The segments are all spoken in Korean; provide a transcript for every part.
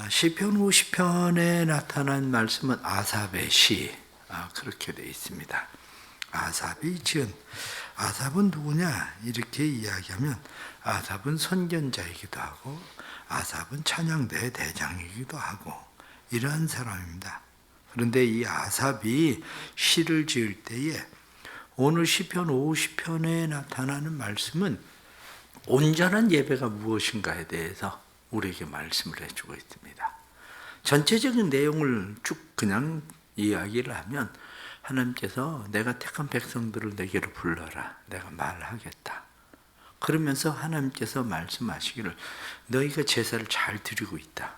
시편 50편에 나타난 말씀은 아삽의 시, 그렇게 되어 있습니다. 아삽이 지은, 아삽은 누구냐 이렇게 이야기하면 아삽은 선견자이기도 하고 아삽은 찬양대 대장이기도 하고 이러한 사람입니다. 그런데 이 아삽이 시를 지을 때에 오늘 시편 50편에 나타나는 말씀은 온전한 예배가 무엇인가에 대해서 우리에게 말씀을 해주고 있습니다. 전체적인 내용을 쭉 그냥 이야기를 하면 하나님께서 내가 택한 백성들을 내게로 불러라. 내가 말하겠다. 그러면서 하나님께서 말씀하시기를 너희가 제사를 잘 드리고 있다.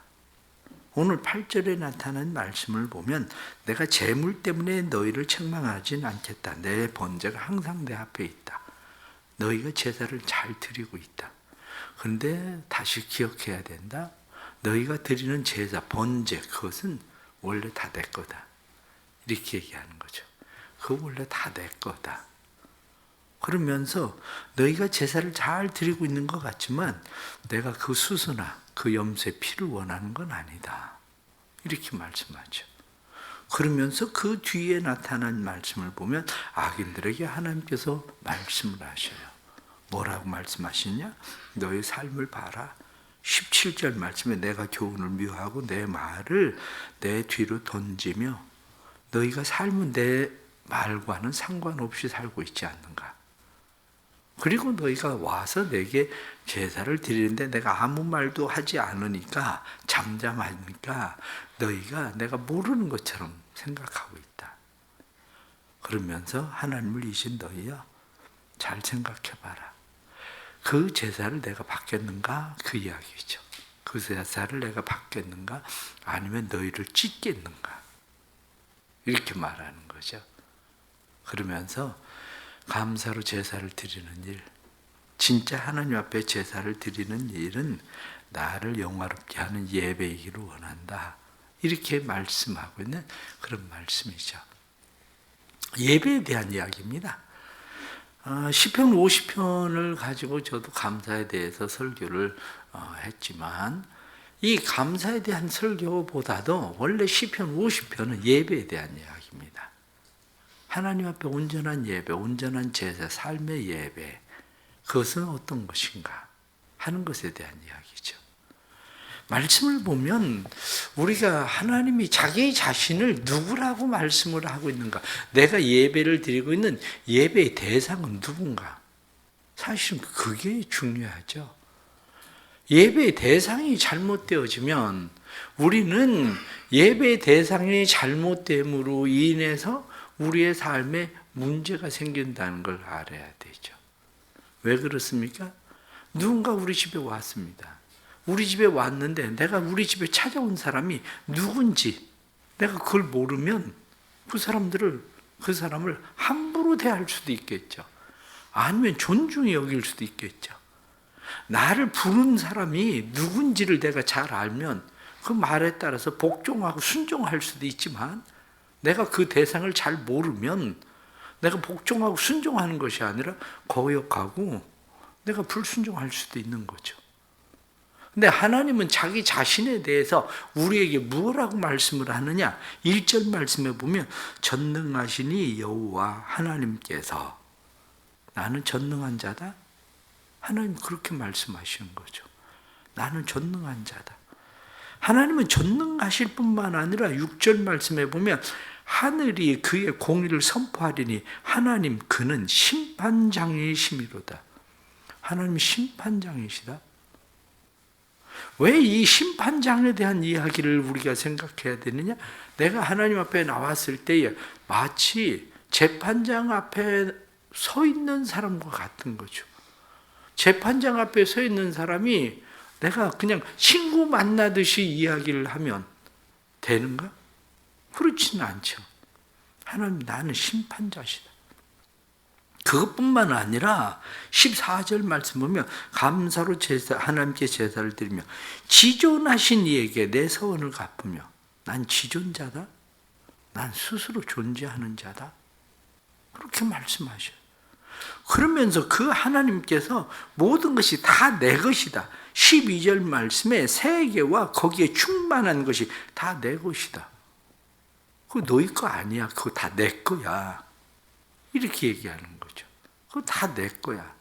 오늘 8절에 나타난 말씀을 보면 내가 재물 때문에 너희를 책망하진 않겠다. 내 번제가 항상 내 앞에 있다. 너희가 제사를 잘 드리고 있다. 그런데 다시 기억해야 된다. 너희가 드리는 제사, 번제, 그것은 원래 다 내 거다. 이렇게 얘기하는 거죠. 그거 원래 다 내 거다. 그러면서 너희가 제사를 잘 드리고 있는 것 같지만 내가 그 수수나 그 염소의 피를 원하는 건 아니다. 이렇게 말씀하죠. 그러면서 그 뒤에 나타난 말씀을 보면 악인들에게 하나님께서 말씀을 하셔요. 뭐라고 말씀하시냐? 너의 삶을 봐라. 17절 말씀에 내가 교훈을 묘하고 내 말을 내 뒤로 던지며 너희가 삶은 내 말과는 상관없이 살고 있지 않는가? 그리고 너희가 와서 내게 제사를 드리는데 내가 아무 말도 하지 않으니까 잠잠하니까 너희가 내가 모르는 것처럼 생각하고 있다. 그러면서 하나님을 이신 너희야 잘 생각해봐라. 그 제사를 내가 받겠는가? 그 이야기죠. 그 제사를 내가 받겠는가? 아니면 너희를 찢겠는가? 이렇게 말하는 거죠. 그러면서 감사로 제사를 드리는 일, 진짜 하나님 앞에 제사를 드리는 일은 나를 영화롭게 하는 예배이기를 원한다. 이렇게 말씀하고 있는 그런 말씀이죠. 예배에 대한 이야기입니다. 시편 50편을 가지고 저도 감사에 대해서 설교를 했지만 이 감사에 대한 설교보다도 원래 시편 50편은 예배에 대한 이야기입니다. 하나님 앞에 온전한 예배, 온전한 제사, 삶의 예배, 그것은 어떤 것인가 하는 것에 대한 이야기죠. 말씀을 보면 우리가 하나님이 자기 자신을 누구라고 말씀을 하고 있는가, 내가 예배를 드리고 있는 예배의 대상은 누군가, 사실은 그게 중요하죠. 예배의 대상이 잘못되어지면 우리는 예배의 대상이 잘못됨으로 인해서 우리의 삶에 문제가 생긴다는 걸 알아야 되죠. 왜 그렇습니까? 누군가 우리 집에 왔습니다. 우리 집에 왔는데 내가 우리 집에 찾아온 사람이 누군지 내가 그걸 모르면 그 사람을 함부로 대할 수도 있겠죠. 아니면 존중히 여길 수도 있겠죠. 나를 부른 사람이 누군지를 내가 잘 알면 그 말에 따라서 복종하고 순종할 수도 있지만 내가 그 대상을 잘 모르면 내가 복종하고 순종하는 것이 아니라 거역하고 내가 불순종할 수도 있는 거죠. 근데 하나님은 자기 자신에 대해서 우리에게 뭐라고 말씀을 하느냐? 1절 말씀에 보면 전능하시니 여호와 하나님께서 나는 전능한 자다? 하나님 그렇게 말씀하시는 거죠. 나는 전능한 자다. 하나님은 전능하실 뿐만 아니라 6절 말씀에 보면 하늘이 그의 공의를 선포하리니 하나님 그는 심판장이시미로다. 하나님이 심판장이시다. 왜 이 심판장에 대한 이야기를 우리가 생각해야 되느냐? 내가 하나님 앞에 나왔을 때에 마치 재판장 앞에 서 있는 사람과 같은 거죠. 재판장 앞에 서 있는 사람이 내가 그냥 친구 만나듯이 이야기를 하면 되는가? 그렇지는 않죠. 하나님 나는 심판자시다. 그것뿐만 아니라 14절 말씀 보면 감사로 하나님께 제사를 드리며 지존하신 이에게 내 서원을 갚으며 난 지존자다? 난 스스로 존재하는 자다? 그렇게 말씀하셔요. 그러면서 그 하나님께서 모든 것이 다 내 것이다. 12절 말씀에 세계와 거기에 충만한 것이 다 내 것이다. 그거 너희 거 아니야. 그거 다 내 거야. 이렇게 얘기하는 거죠. 그거 다 내 거야.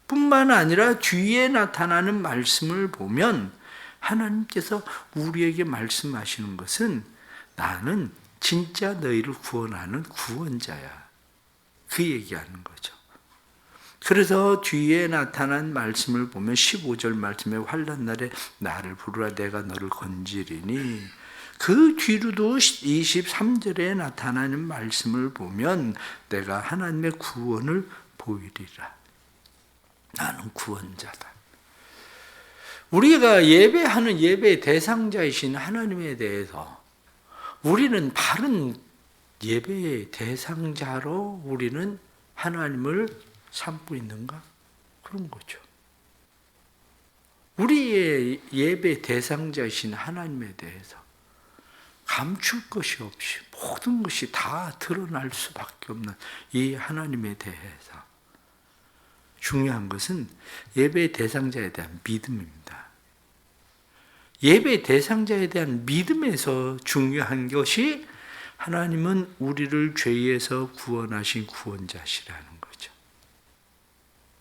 뿐만 아니라 뒤에 나타나는 말씀을 보면 하나님께서 우리에게 말씀하시는 것은 나는 진짜 너희를 구원하는 구원자야. 그 얘기하는 거죠. 그래서 뒤에 나타난 말씀을 보면 15절 말씀에 환난 날에 나를 부르라 내가 너를 건지리니, 그 뒤로도 23절에 나타나는 말씀을 보면 내가 하나님의 구원을 보이리라. 나는 구원자다. 우리가 예배하는 예배의 대상자이신 하나님에 대해서 우리는 바른 예배의 대상자로 우리는 하나님을 삼고 있는가? 그런 거죠. 우리의 예배 대상자이신 하나님에 대해서 감출 것이 없이 모든 것이 다 드러날 수밖에 없는 이 하나님에 대해서 중요한 것은 예배의 대상자에 대한 믿음입니다. 예배의 대상자에 대한 믿음에서 중요한 것이 하나님은 우리를 죄에서 구원하신 구원자시라는 거죠.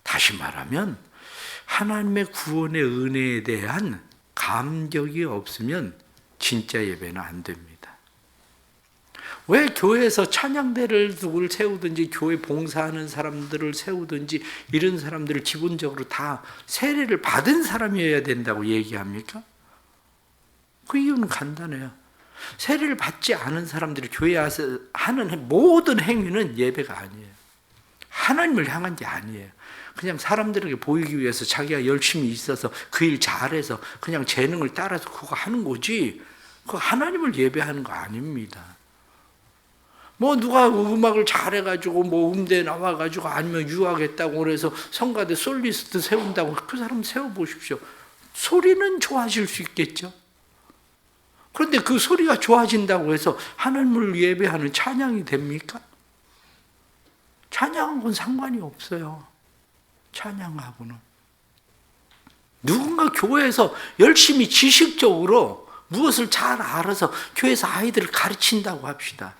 다시 말하면 하나님의 구원의 은혜에 대한 감격이 없으면 진짜 예배는 안 됩니다. 왜 교회에서 찬양대를 세우든지 교회 봉사하는 사람들을 세우든지 이런 사람들을 기본적으로 다 세례를 받은 사람이어야 된다고 얘기합니까? 그 이유는 간단해요. 세례를 받지 않은 사람들이 교회에서 하는 모든 행위는 예배가 아니에요. 하나님을 향한 게 아니에요. 그냥 사람들에게 보이기 위해서 자기가 열심히 있어서 그 일 잘해서 그냥 재능을 따라서 그거 하는 거지, 그거 하나님을 예배하는 거 아닙니다. 뭐 누가 음악을 잘해가지고 뭐 음대 나와가지고 아니면 유학했다고 그래서 성가대 솔리스트 세운다고 그 사람 세워보십시오. 소리는 좋아질 수 있겠죠. 그런데 그 소리가 좋아진다고 해서 하나님을 예배하는 찬양이 됩니까? 찬양하고는 상관이 없어요. 찬양하고는. 누군가 교회에서 열심히 지식적으로 무엇을 잘 알아서 교회에서 아이들을 가르친다고 합시다.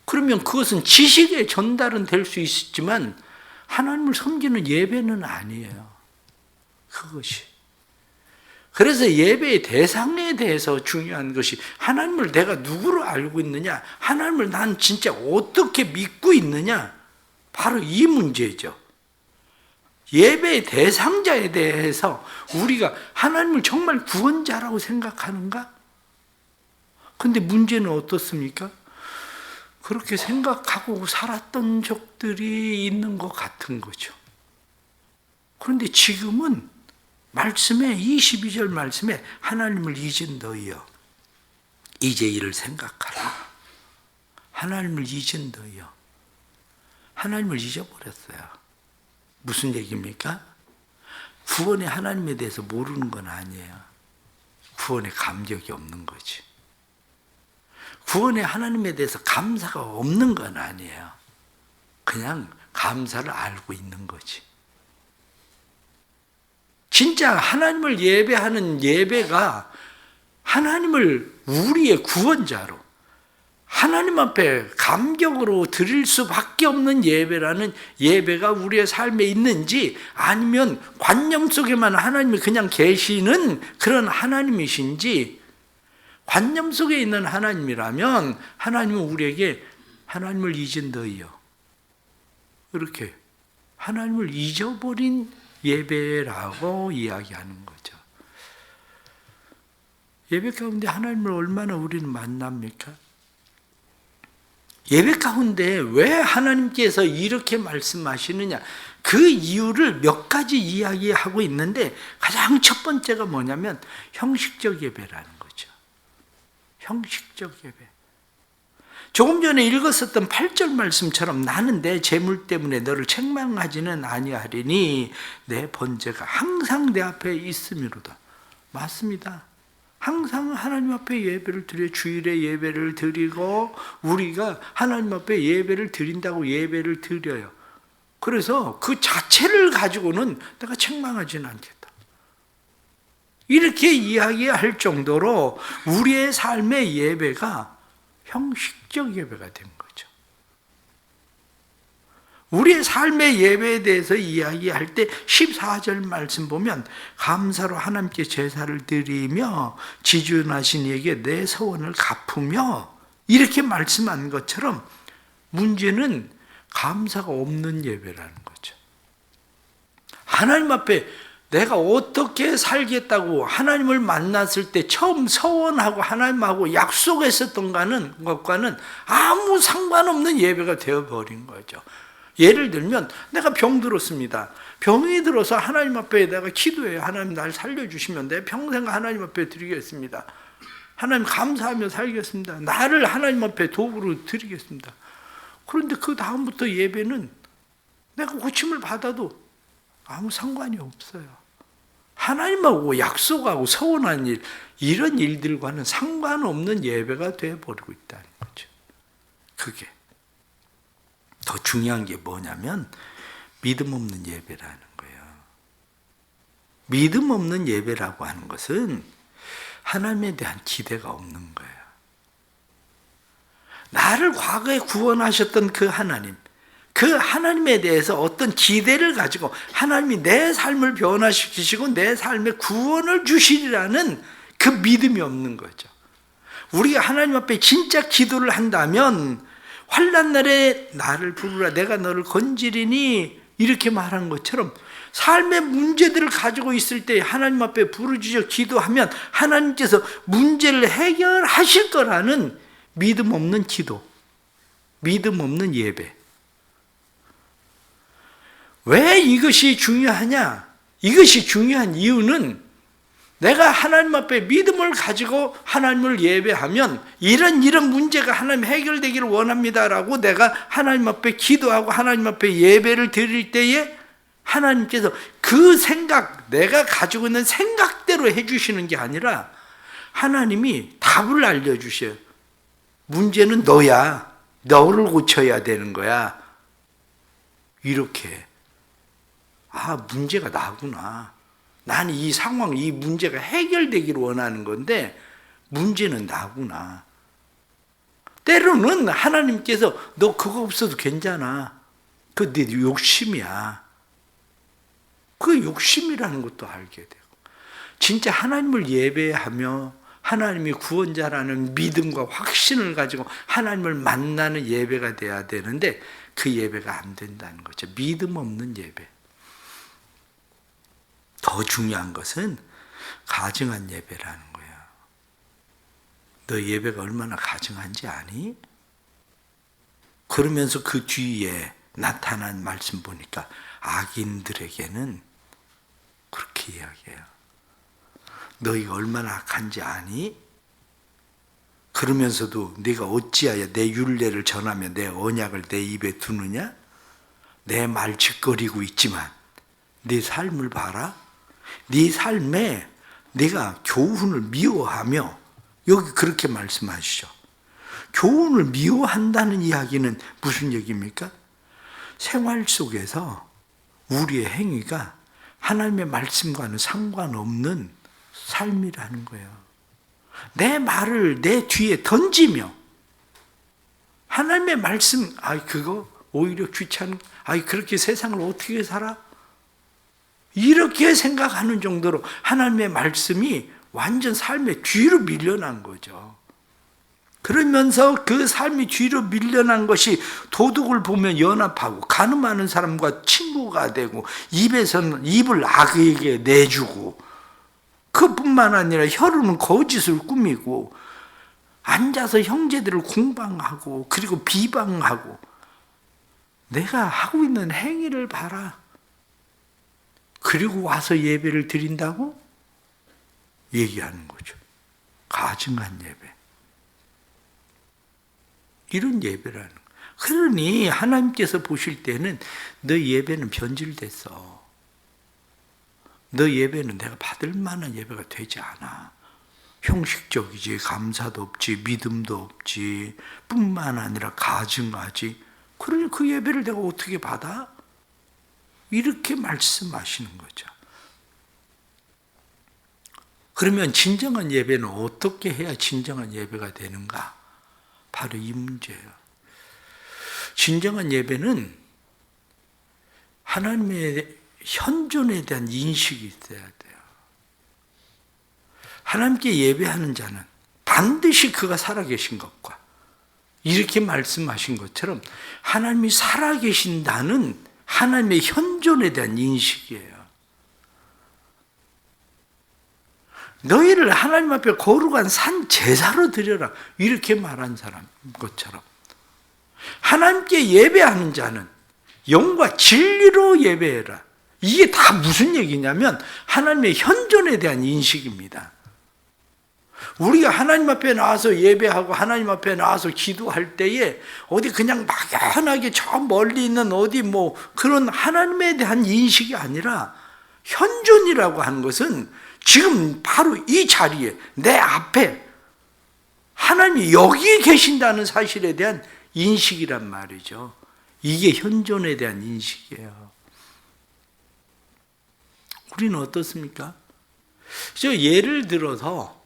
그러면 그것은 지식의 전달은 될 수 있지만 하나님을 섬기는 예배는 아니에요. 그것이. 그래서 예배의 대상에 대해서 중요한 것이 하나님을 내가 누구로 알고 있느냐, 하나님을 난 진짜 어떻게 믿고 있느냐, 바로 이 문제죠. 예배의 대상자에 대해서 우리가 하나님을 정말 구원자라고 생각하는가? 근데 문제는 어떻습니까? 그렇게 생각하고 살았던 적들이 있는 것 같은 거죠. 그런데 지금은 말씀에 22절 말씀에 하나님을 잊은 너희여 이제 이를 생각하라. 하나님을 잊은 너희여. 하나님을 잊어버렸어요. 무슨 얘기입니까? 구원의 하나님에 대해서 모르는 건 아니에요. 구원의 감격이 없는 거지. 구원의 하나님에 대해서 감사가 없는 건 아니에요. 그냥 감사를 알고 있는 거지. 진짜 하나님을 예배하는 예배가 하나님을 우리의 구원자로 하나님 앞에 감격으로 드릴 수밖에 없는 예배라는 예배가 우리의 삶에 있는지, 아니면 관념 속에만 하나님이 그냥 계시는 그런 하나님이신지, 관념 속에 있는 하나님이라면 하나님은 우리에게 하나님을 잊은 너희여, 이렇게 하나님을 잊어버린 예배라고 이야기하는 거죠. 예배 가운데 하나님을 얼마나 우리는 만납니까? 예배 가운데 왜 하나님께서 이렇게 말씀하시느냐, 그 이유를 몇 가지 이야기하고 있는데 가장 첫 번째가 뭐냐면 형식적 예배라는 거죠. 형식적 예배. 조금 전에 읽었었던 8절 말씀처럼 나는 내 재물 때문에 너를 책망하지는 아니하리니 내 번제가 항상 내 앞에 있음이로다. 맞습니다. 항상 하나님 앞에 예배를 드려, 주일에 예배를 드리고 우리가 하나님 앞에 예배를 드린다고 예배를 드려요. 그래서 그 자체를 가지고는 내가 책망하지는 않겠다. 이렇게 이야기할 정도로 우리의 삶의 예배가 형식적 예배가 된 거죠. 우리의 삶의 예배에 대해서 이야기할 때 14절 말씀 보면 감사로 하나님께 제사를 드리며 지존하신 이에게 내 서원을 갚으며 이렇게 말씀한 것처럼 문제는 감사가 없는 예배라는 거죠. 하나님 앞에 내가 어떻게 살겠다고 하나님을 만났을 때 처음 서원하고 하나님하고 약속했었던 것과는 아무 상관없는 예배가 되어버린 거죠. 예를 들면 내가 병들었습니다. 병이 들어서 하나님 앞에 내가 기도해요. 하나님 날 살려주시면 내 평생 하나님 앞에 드리겠습니다. 하나님 감사하며 살겠습니다. 나를 하나님 앞에 도구로 드리겠습니다. 그런데 그 다음부터 예배는 내가 고침을 받아도 아무 상관이 없어요. 하나님하고 약속하고 서원한 일, 이런 일들과는 상관없는 예배가 되어버리고 있다는 거죠. 그게 더 중요한 게 뭐냐면 믿음 없는 예배라는 거예요. 믿음 없는 예배라고 하는 것은 하나님에 대한 기대가 없는 거예요. 나를 과거에 구원하셨던 그 하나님, 그 하나님에 대해서 어떤 기대를 가지고 하나님이 내 삶을 변화시키시고 내 삶에 구원을 주시리라는 그 믿음이 없는 거죠. 우리가 하나님 앞에 진짜 기도를 한다면 환난 날에 나를 부르라 내가 너를 건지리니 이렇게 말한 것처럼 삶의 문제들을 가지고 있을 때 하나님 앞에 부르짖어 기도하면 하나님께서 문제를 해결하실 거라는 믿음 없는 기도, 믿음 없는 예배. 왜 이것이 중요하냐? 이것이 중요한 이유는 내가 하나님 앞에 믿음을 가지고 하나님을 예배하면 이런 문제가 하나님 해결되기를 원합니다라고 내가 하나님 앞에 기도하고 하나님 앞에 예배를 드릴 때에 하나님께서 그 생각, 내가 가지고 있는 생각대로 해주시는 게 아니라 하나님이 답을 알려주셔요. 문제는 너야. 너를 고쳐야 되는 거야. 이렇게. 아, 문제가 나구나. 나는 이 상황, 이 문제가 해결되기를 원하는 건데 문제는 나구나. 때로는 하나님께서 너 그거 없어도 괜찮아. 그거 네 욕심이야. 그 욕심이라는 것도 알게 되고 진짜 하나님을 예배하며 하나님이 구원자라는 믿음과 확신을 가지고 하나님을 만나는 예배가 돼야 되는데 그 예배가 안 된다는 거죠. 믿음 없는 예배. 더 중요한 것은 가증한 예배라는 거예요. 너 예배가 얼마나 가증한지 아니? 그러면서 그 뒤에 나타난 말씀 보니까 악인들에게는 그렇게 이야기해요. 너희가 얼마나 악한지 아니? 그러면서도 네가 어찌하여 내 율례를 전하며 내 언약을 내 입에 두느냐? 내 말 짓거리고 있지만 네 삶을 봐라. 네 삶에 네가 교훈을 미워하며 여기 그렇게 말씀하시죠. 교훈을 미워한다는 이야기는 무슨 얘기입니까? 생활 속에서 우리의 행위가 하나님의 말씀과는 상관없는 삶이라는 거예요. 내 말을 내 뒤에 던지며 하나님의 말씀, 그거 오히려 귀찮은, 그렇게 세상을 어떻게 살아? 이렇게 생각하는 정도로 하나님의 말씀이 완전 삶의 뒤로 밀려난 거죠. 그러면서 그 삶이 뒤로 밀려난 것이 도둑을 보면 연합하고 간음하는 사람과 친구가 되고 입에서는 입을 악에게 내주고 그뿐만 아니라 혀로는 거짓을 꾸미고 앉아서 형제들을 공방하고 그리고 비방하고 내가 하고 있는 행위를 봐라. 그리고 와서 예배를 드린다고 얘기하는 거죠. 가증한 예배. 이런 예배라는 거예요. 그러니 하나님께서 보실 때는 너 예배는 변질됐어. 너 예배는 내가 받을 만한 예배가 되지 않아. 형식적이지, 감사도 없지, 믿음도 없지, 뿐만 아니라 가증하지. 그러니 그 예배를 내가 어떻게 받아? 이렇게 말씀하시는 거죠. 그러면 진정한 예배는 어떻게 해야 진정한 예배가 되는가? 바로 이 문제예요. 진정한 예배는 하나님의 현존에 대한 인식이 있어야 돼요. 하나님께 예배하는 자는 반드시 그가 살아계신 것과 이렇게 말씀하신 것처럼 하나님이 살아계신다는 하나님의 현존에 대한 인식이에요. 너희를 하나님 앞에 거룩한 산 제사로 드려라 이렇게 말한 사람 것처럼 하나님께 예배하는 자는 영과 진리로 예배해라. 이게 다 무슨 얘기냐면 하나님의 현존에 대한 인식입니다. 우리가 하나님 앞에 나와서 예배하고 하나님 앞에 나와서 기도할 때에 어디 그냥 막연하게 저 멀리 있는 어디 뭐 그런 하나님에 대한 인식이 아니라 현존이라고 하는 것은 지금 바로 이 자리에 내 앞에 하나님이 여기 계신다는 사실에 대한 인식이란 말이죠. 이게 현존에 대한 인식이에요. 우리는 어떻습니까? 저 예를 들어서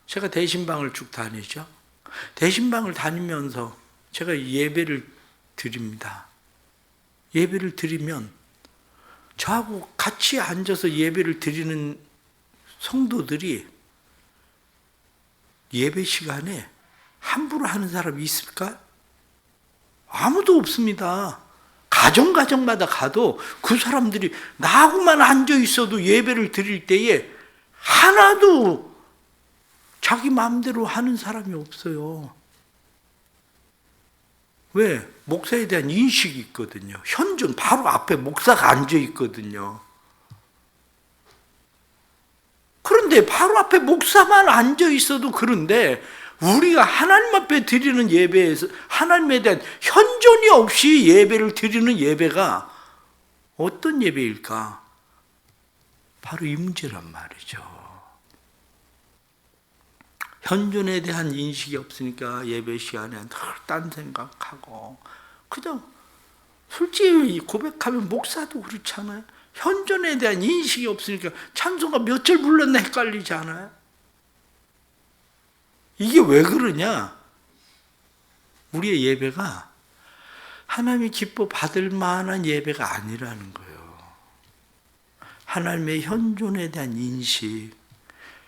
제가 대신방을 쭉 다니죠. 대신방을 다니면서 제가 예배를 드립니다. 예배를 드리면 저하고 같이 앉아서 예배를 드리는 성도들이 예배 시간에 함부로 하는 사람이 있을까? 아무도 없습니다. 가정마다 가도 그 사람들이 나하고만 앉아 있어도 예배를 드릴 때에 하나도 자기 마음대로 하는 사람이 없어요. 왜? 목사에 대한 인식이 있거든요. 현존 바로 앞에 목사가 앉아 있거든요. 그런데 바로 앞에 목사만 앉아 있어도 그런데 우리가 하나님 앞에 드리는 예배에서 하나님에 대한 현존이 없이 예배를 드리는 예배가 어떤 예배일까? 바로 이 문제란 말이죠. 현존에 대한 인식이 없으니까 예배 시간에 늘 딴 생각하고 그냥 솔직히 고백하면 목사도 그렇잖아요. 현존에 대한 인식이 없으니까 찬송가 몇 절 불렀나 헷갈리지 않아요? 이게 왜 그러냐? 우리의 예배가 하나님이 기뻐 받을 만한 예배가 아니라는 거예요. 하나님의 현존에 대한 인식,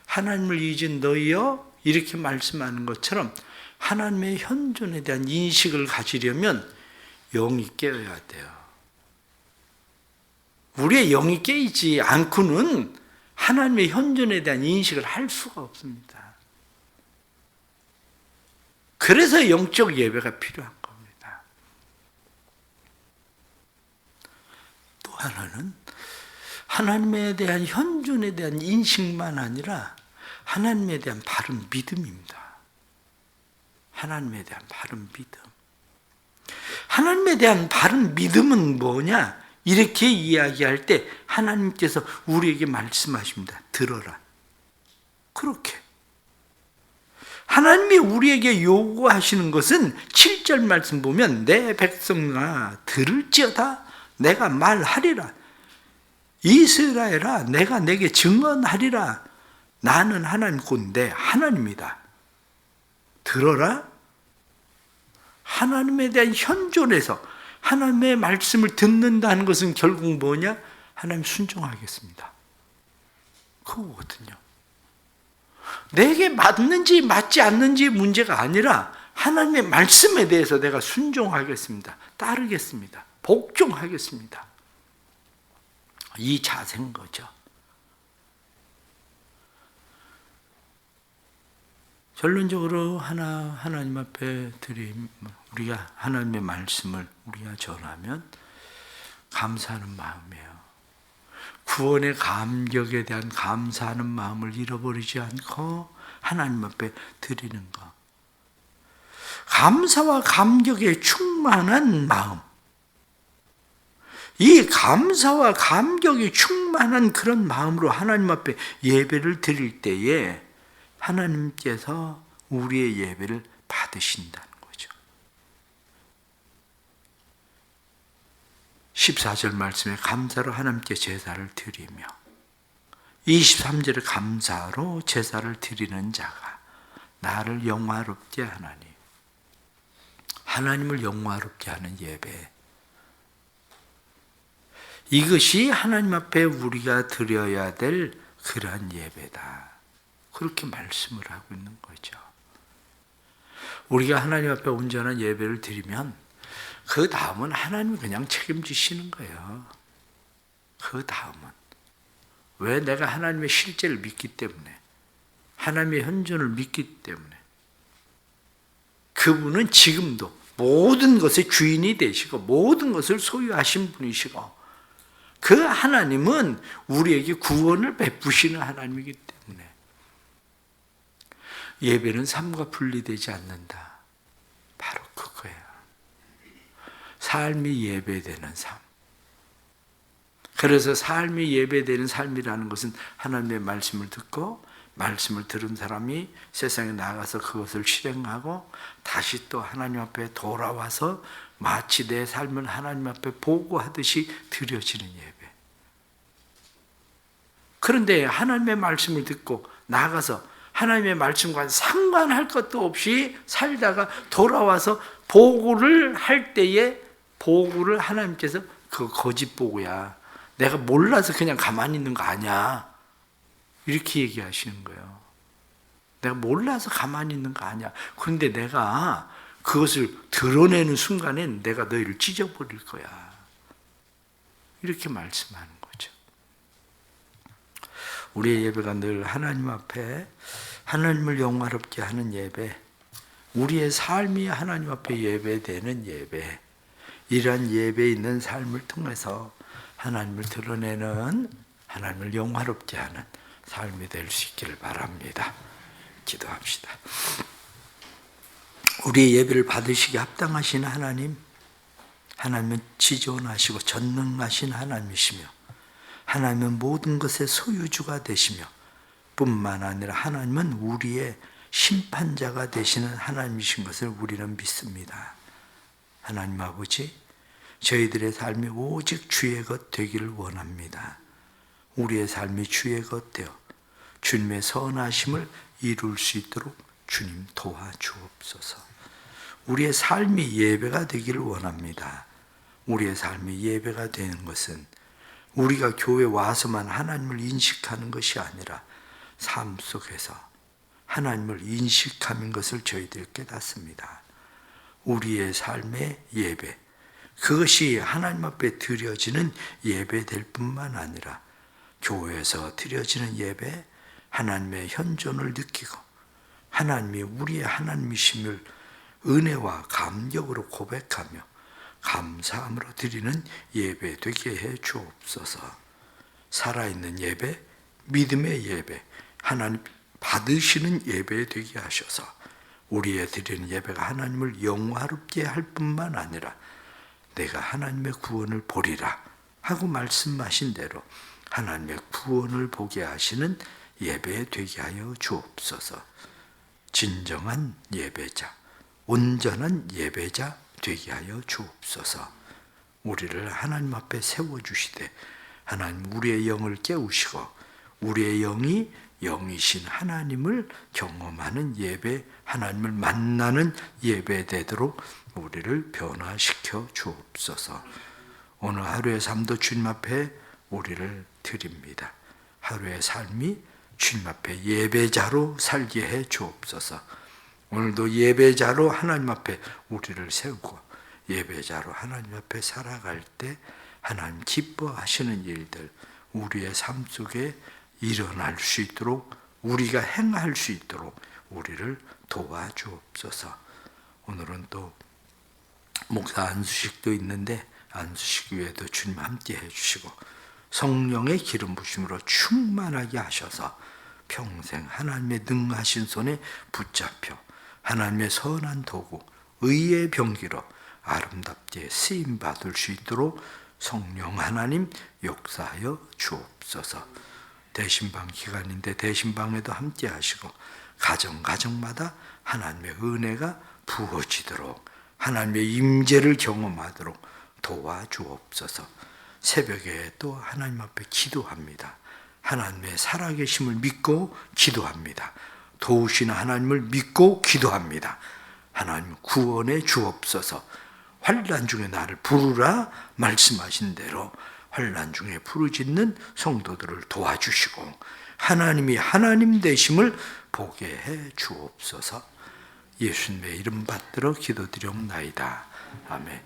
하나님을 잊은 너희여 이렇게 말씀하는 것처럼 하나님의 현존에 대한 인식을 가지려면 영이 깨어야 돼요. 우리의 영이 깨이지 않고는 하나님의 현존에 대한 인식을 할 수가 없습니다. 그래서 영적 예배가 필요한 겁니다. 또 하나는 하나님에 대한 현존에 대한 인식만 아니라 하나님에 대한 바른 믿음입니다. 하나님에 대한 바른 믿음. 하나님에 대한 바른 믿음은 뭐냐? 이렇게 이야기할 때 하나님께서 우리에게 말씀하십니다. 들어라. 그렇게. 하나님이 우리에게 요구하시는 것은 7절 말씀 보면 내 백성아 들을지어다 내가 말하리라. 이스라엘아 내가 내게 증언하리라. 나는 하나님 곧 내 하나님이다. 들어라. 하나님에 대한 현존에서 하나님의 말씀을 듣는다는 것은 결국 뭐냐? 하나님 순종하겠습니다. 그거거든요. 내게 맞는지 맞지 않는지 문제가 아니라 하나님의 말씀에 대해서 내가 순종하겠습니다. 따르겠습니다. 복종하겠습니다. 이 자세인 거죠. 결론적으로 하나님 앞에 우리가 하나님의 말씀을 우리가 전하면 감사하는 마음이에요. 구원의 감격에 대한 감사하는 마음을 잃어버리지 않고 하나님 앞에 드리는 것. 감사와 감격에 충만한 마음. 이 감사와 감격이 충만한 그런 마음으로 하나님 앞에 예배를 드릴 때에 하나님께서 우리의 예배를 받으신다는 거죠. 14절 말씀에 감사로 하나님께 제사를 드리며 23절에 감사로 제사를 드리는 자가 나를 영화롭게 하나니, 하나님을 영화롭게 하는 예배, 이것이 하나님 앞에 우리가 드려야 될 그러한 예배다. 그렇게 말씀을 하고 있는 거죠. 우리가 하나님 앞에 온전한 예배를 드리면 그 다음은 하나님이 그냥 책임지시는 거예요. 그 다음은. 왜? 내가 하나님의 실제를 믿기 때문에, 하나님의 현존을 믿기 때문에. 그분은 지금도 모든 것의 주인이 되시고 모든 것을 소유하신 분이시고, 그 하나님은 우리에게 구원을 베푸시는 하나님이기 때문에 예배는 삶과 분리되지 않는다. 바로 그거예요. 삶이 예배되는 삶. 그래서 삶이 예배되는 삶이라는 것은 하나님의 말씀을 듣고 말씀을 들은 사람이 세상에 나가서 그것을 실행하고 다시 또 하나님 앞에 돌아와서 마치 내 삶을 하나님 앞에 보고하듯이 드려지는 예배. 그런데 하나님의 말씀을 듣고 나가서 하나님의 말씀과 상관할 것도 없이 살다가 돌아와서 보고를 할 때에, 보고를 하나님께서 그 거짓 보고야, 내가 몰라서 그냥 가만히 있는 거 아니야, 이렇게 얘기하시는 거예요. 내가 몰라서 가만히 있는 거 아니야. 그런데 내가 그것을 드러내는 순간엔 내가 너희를 찢어버릴 거야, 이렇게 말씀하는 거죠. 우리의 예배가 늘 하나님 앞에 하나님을 영화롭게 하는 예배, 우리의 삶이 하나님 앞에 예배되는 예배, 이러한 예배에 있는 삶을 통해서 하나님을 드러내는, 하나님을 영화롭게 하는 삶이 될 수 있기를 바랍니다. 기도합시다. 우리의 예배를 받으시기 합당하신 하나님, 하나님은 지존하시고 전능하신 하나님이시며 하나님은 모든 것의 소유주가 되시며 뿐만 아니라 하나님은 우리의 심판자가 되시는 하나님이신 것을 우리는 믿습니다. 하나님 아버지, 저희들의 삶이 오직 주의 것 되기를 원합니다. 우리의 삶이 주의 것 되어 주님의 선하심을 이룰 수 있도록 주님 도와주옵소서. 우리의 삶이 예배가 되기를 원합니다. 우리의 삶이 예배가 되는 것은 우리가 교회 와서만 하나님을 인식하는 것이 아니라 삶 속에서 하나님을 인식하는 것을 저희들 깨닫습니다. 우리의 삶의 예배, 그것이 하나님 앞에 드려지는 예배 될 뿐만 아니라 교회에서 드려지는 예배, 하나님의 현존을 느끼고 하나님이 우리의 하나님이심을 은혜와 감격으로 고백하며 감사함으로 드리는 예배 되게 해 주옵소서. 살아있는 예배, 믿음의 예배, 하나님 받으시는 예배 되게 하셔서 우리의 드리는 예배가 하나님을 영화롭게 할 뿐만 아니라 내가 하나님의 구원을 보리라 하고 말씀하신 대로 하나님의 구원을 보게 하시는 예배 되게 하여 주옵소서. 진정한 예배자, 온전한 예배자 되게 하여 주옵소서. 우리를 하나님 앞에 세워주시되 하나님 우리의 영을 깨우시고 우리의 영이 영이신 하나님을 경험하는 예배, 하나님을 만나는 예배 되도록 우리를 변화시켜 주옵소서. 오늘 하루의 삶도 주님 앞에 우리를 드립니다. 하루의 삶이 주님 앞에 예배자로 살게 해 주옵소서. 오늘도 예배자로 하나님 앞에 우리를 세우고 예배자로 하나님 앞에 살아갈 때 하나님 기뻐하시는 일들 우리의 삶 속에 일어날 수 있도록, 우리가 행할 수 있도록 우리를 도와주옵소서. 오늘은 또 목사 안수식도 있는데 안수식 외에도 주님 함께 해주시고 성령의 기름 부심으로 충만하게 하셔서 평생 하나님의 능하신 손에 붙잡혀 하나님의 선한 도구, 의의 병기로 아름답게 쓰임받을 수 있도록 성령 하나님 역사하여 주옵소서. 대신방 기간인데 대신방에도 함께 하시고 가정마다 하나님의 은혜가 부어지도록 하나님의 임재를 경험하도록 도와주옵소서. 새벽에 또 하나님 앞에 기도합니다. 하나님의 살아계심을 믿고 기도합니다. 도우시는 하나님을 믿고 기도합니다. 하나님 구원해 주옵소서. 환난 중에 나를 부르라 말씀하신 대로 환난 중에 부르짖는 성도들을 도와주시고 하나님이 하나님 되심을 보게 해 주옵소서. 예수님의 이름 받들어 기도드리옵나이다. 아멘.